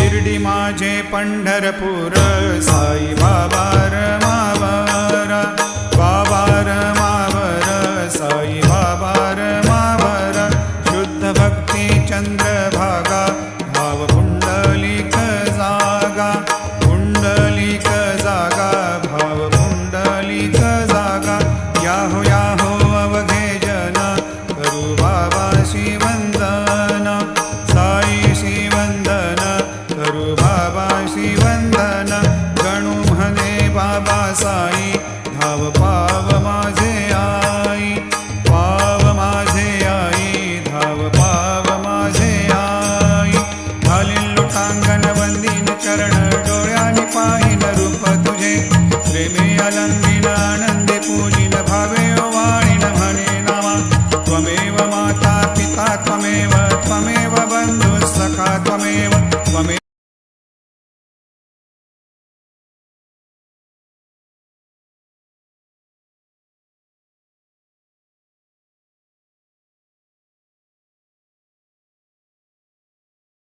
शिर्डी माझे पंढरपूर साई बाबा रमावर बाबा रमावर साई बाबा रमावर शुद्ध भक्ती चंद्रभागा भाव पुंडलिक जागा पुंडलिक जागा भाव पुंडलिक जागा याहो याहो अवघे जन करू बाबाशी वंदन साईशी वंदन करू बाबाशी वंदन गणू म्हणे बाबा साई धाव